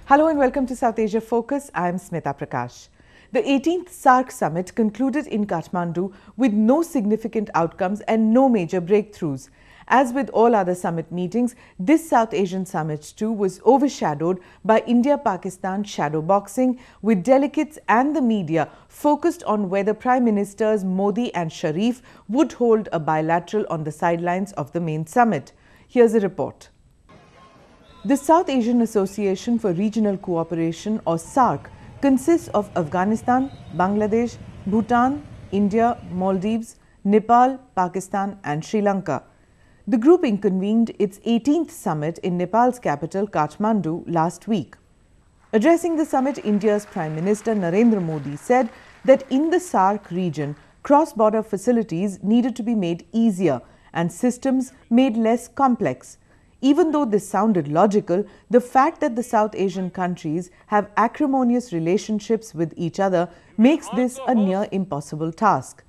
Hello and welcome to South Asia Focus. I am Smita Prakash. The 18th SAARC summit concluded in Kathmandu with no significant outcomes and no major breakthroughs. As with all other summit meetings, this South Asian summit too was overshadowed by India-Pakistan shadow boxing, with delegates and the media focused on whether Prime Ministers Modi and Sharif would hold a bilateral on the sidelines of the main summit. Here's a report. The South Asian Association for Regional Cooperation, or SAARC, consists of Afghanistan, Bangladesh, Bhutan, India, Maldives, Nepal, Pakistan and Sri Lanka. The grouping convened its 18th summit in Nepal's capital Kathmandu last week. Addressing the summit, India's Prime Minister Narendra Modi said that in the SAARC region, cross-border facilities needed to be made easier and systems made less complex. Even though this sounded logical, the fact that the South Asian countries have acrimonious relationships with each other makes this a near impossible task.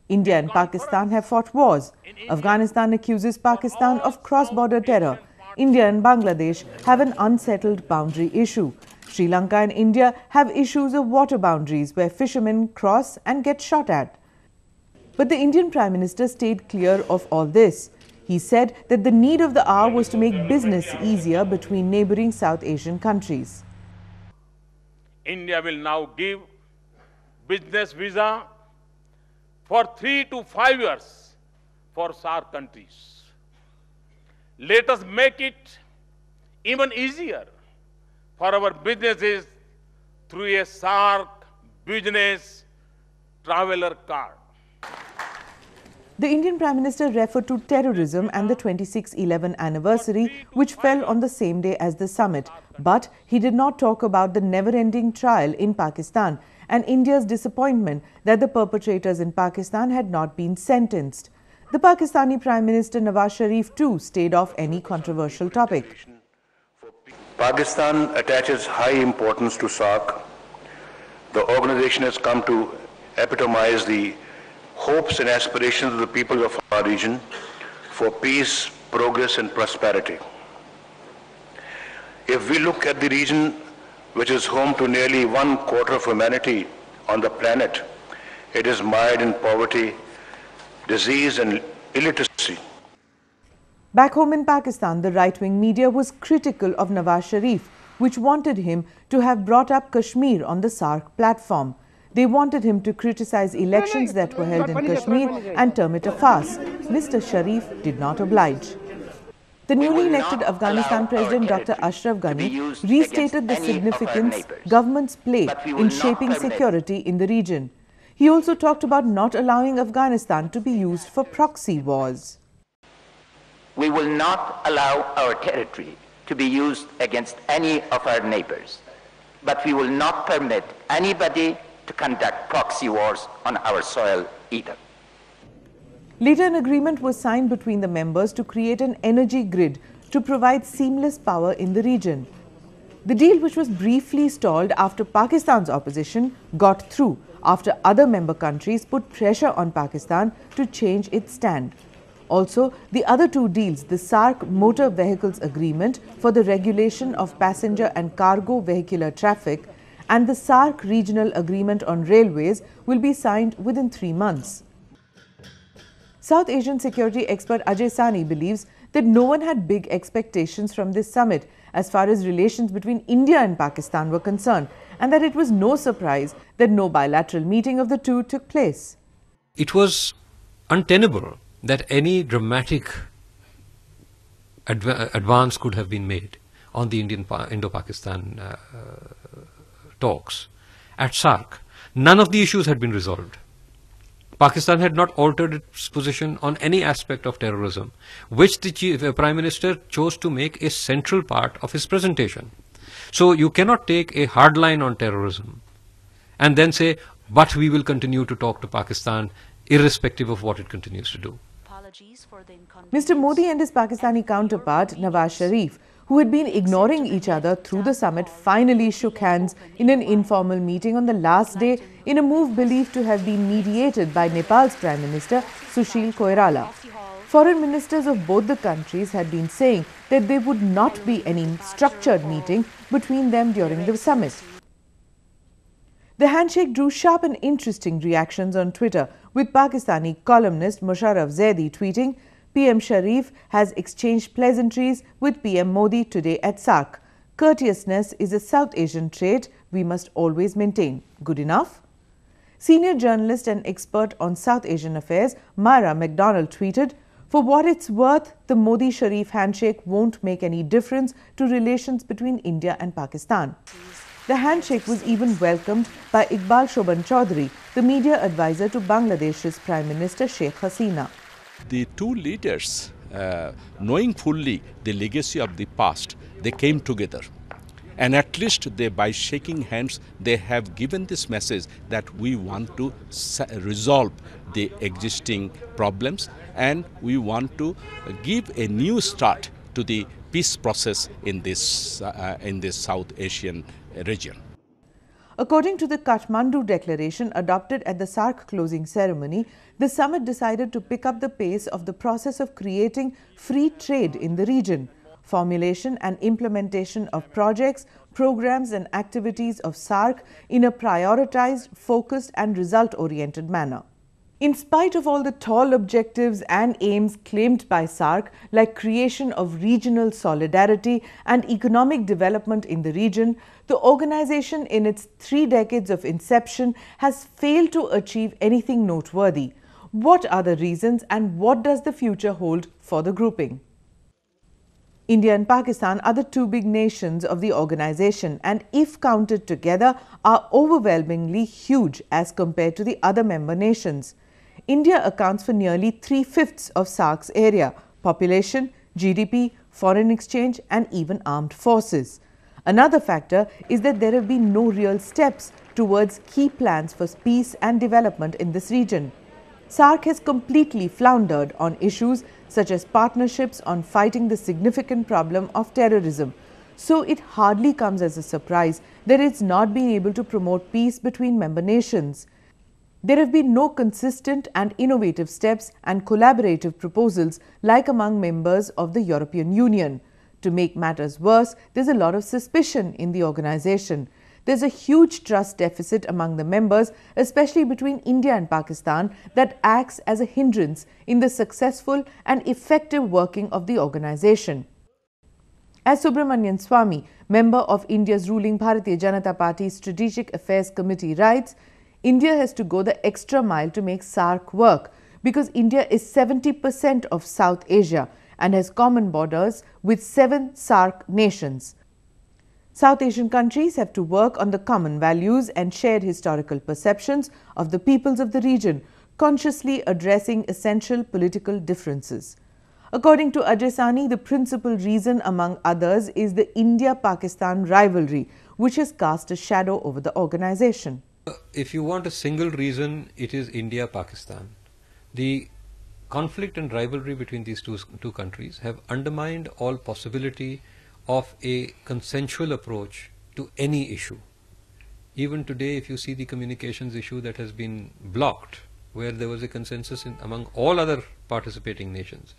India and Pakistan have fought wars. Afghanistan accuses Pakistan of cross-border terror. India and Bangladesh have an unsettled boundary issue. Sri Lanka and India have issues of water boundaries where fishermen cross and get shot at. But the Indian Prime Minister stayed clear of all this. He said that the need of the hour was to make business easier between neighboring South Asian countries. India will now give business visa for 3 to 5 years for SAARC countries. Let us make it even easier for our businesses through a SAARC business traveler card. The Indian Prime Minister referred to terrorism and the 26/11 anniversary, which fell on the same day as the summit. But he did not talk about the never-ending trial in Pakistan and India's disappointment that the perpetrators in Pakistan had not been sentenced. The Pakistani Prime Minister Nawaz Sharif too stayed off any controversial topic. Pakistan attaches high importance to SAARC. The organization has come to epitomize the hopes and aspirations of the people of our region for peace, progress and prosperity. If we look at the region, which is home to nearly 1/4 of humanity on the planet, it is mired in poverty, disease and illiteracy. Back home in Pakistan, the right-wing media was critical of Nawaz Sharif, which wanted him to have brought up Kashmir on the SAARC platform. They wanted him to criticize elections that were held in Kashmir and term it a farce. Mr. Sharif did not oblige. The newly elected Afghanistan President Dr. Ashraf Ghani restated the significance governments play in shaping security in the region. He also talked about not allowing Afghanistan to be used for proxy wars. We will not allow our territory to be used against any of our neighbors, but we will not permit anybody to conduct proxy wars on our soil either. Later, an agreement was signed between the members to create an energy grid to provide seamless power in the region. The deal, which was briefly stalled after Pakistan's opposition, got through after other member countries put pressure on Pakistan to change its stand. Also, the other two deals, the SAARC Motor Vehicles Agreement for the regulation of passenger and cargo vehicular traffic and the SAARC Regional Agreement on Railways, will be signed within 3 months. South Asian security expert Ajay Sani believes that no one had big expectations from this summit as far as relations between India and Pakistan were concerned, and that it was no surprise that no bilateral meeting of the two took place. It was untenable that any dramatic advance could have been made on the Indo-Pakistan talks at SAARC. None of the issues had been resolved. Pakistan had not altered its position on any aspect of terrorism, which the Prime Minister chose to make a central part of his presentation. So you cannot take a hard line on terrorism and then say, but we will continue to talk to Pakistan irrespective of what it continues to do. Mr. Modi and his Pakistani counterpart, Nawaz Sharif, who had been ignoring each other through the summit, finally shook hands in an informal meeting on the last day in a move believed to have been mediated by Nepal's Prime Minister, Sushil Koirala. Foreign ministers of both the countries had been saying that there would not be any structured meeting between them during the summit. The handshake drew sharp and interesting reactions on Twitter, with Pakistani columnist Musharraf Zaidi tweeting, PM Sharif has exchanged pleasantries with PM Modi today at SAARC. Courteousness is a South Asian trait we must always maintain. Good enough? Senior journalist and expert on South Asian affairs, Myra McDonald tweeted, "For what it's worth, the Modi-Sharif handshake won't make any difference to relations between India and Pakistan." The handshake was even welcomed by Iqbal Shoban Chaudhary, the media advisor to Bangladesh's Prime Minister Sheikh Hasina. The two leaders, knowing fully the legacy of the past, they came together. And at least by shaking hands, they have given this message that we want to resolve the existing problems and we want to give a new start to the peace process in this South Asian region. According to the Kathmandu declaration adopted at the SAARC closing ceremony, the summit decided to pick up the pace of the process of creating free trade in the region, formulation and implementation of projects, programs and activities of SAARC in a prioritized, focused and result-oriented manner. In spite of all the tall objectives and aims claimed by SAARC, like creation of regional solidarity and economic development in the region, the organization in its 3 decades of inception has failed to achieve anything noteworthy. What are the reasons and what does the future hold for the grouping? India and Pakistan are the two big nations of the organization and, if counted together, are overwhelmingly huge as compared to the other member nations. India accounts for nearly 3/5 of SAARC's area, population, GDP, foreign exchange and even armed forces. Another factor is that there have been no real steps towards key plans for peace and development in this region. SAARC has completely floundered on issues such as partnerships on fighting the significant problem of terrorism. So it hardly comes as a surprise that it's not been able to promote peace between member nations. There have been no consistent and innovative steps and collaborative proposals like among members of the European Union. To make matters worse, there's a lot of suspicion in the organization. There's a huge trust deficit among the members, especially between India and Pakistan, that acts as a hindrance in the successful and effective working of the organization. As Subramanian Swamy, member of India's ruling Bharatiya Janata Party's Strategic Affairs Committee, writes, India has to go the extra mile to make SAARC work because India is 70% of South Asia and has common borders with 7 SAARC nations. South Asian countries have to work on the common values and shared historical perceptions of the peoples of the region, consciously addressing essential political differences. According to Ajay Sani, the principal reason among others is the India-Pakistan rivalry, which has cast a shadow over the organization. If you want a single reason, it is India-Pakistan. The conflict and rivalry between these two countries have undermined all possibility of a consensual approach to any issue. Even today, if you see the communications issue that has been blocked, where there was a consensus among all other participating nations,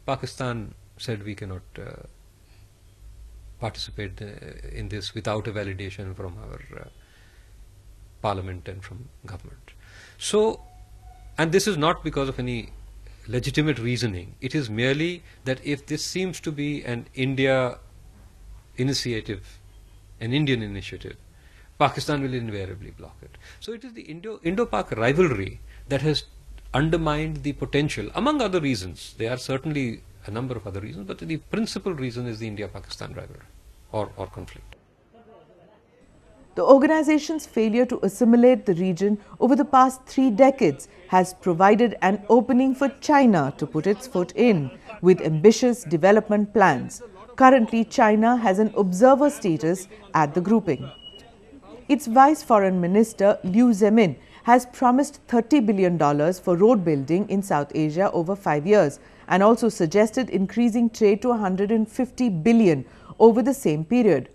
Pakistan said we cannot participate in this without a validation from our parliament and from government. So, and this is not because of any legitimate reasoning. It is merely that if this seems to be an India initiative, an Indian initiative, Pakistan will invariably block it. So it is the Indo-Pak rivalry that has undermined the potential, among other reasons. There are certainly a number of other reasons, but the principal reason is the India-Pakistan rivalry or conflict. The organization's failure to assimilate the region over the past 3 decades has provided an opening for China to put its foot in with ambitious development plans. Currently, China has an observer status at the grouping. Its Vice Foreign Minister Liu Zemin has promised $30 billion for road building in South Asia over 5 years and also suggested increasing trade to $150 billion over the same period.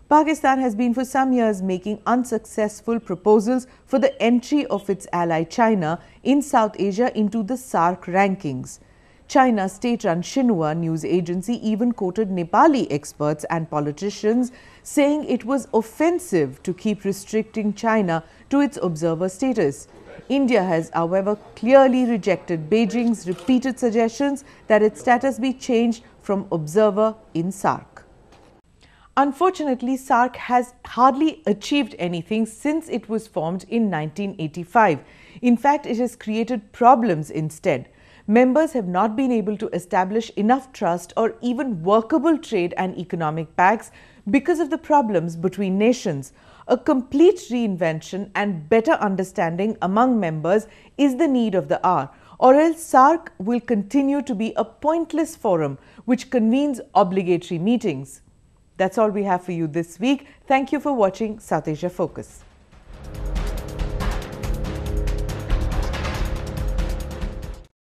Pakistan has been for some years making unsuccessful proposals for the entry of its ally China in South Asia into the SAARC rankings. China's state-run Xinhua news agency even quoted Nepali experts and politicians saying it was offensive to keep restricting China to its observer status. India has, however, clearly rejected Beijing's repeated suggestions that its status be changed from observer in SAARC. Unfortunately, SAARC has hardly achieved anything since it was formed in 1985. In fact, it has created problems instead. Members have not been able to establish enough trust or even workable trade and economic pacts because of the problems between nations. A complete reinvention and better understanding among members is the need of the hour, or else SAARC will continue to be a pointless forum which convenes obligatory meetings. That's all we have for you this week. Thank you for watching South Asia Focus.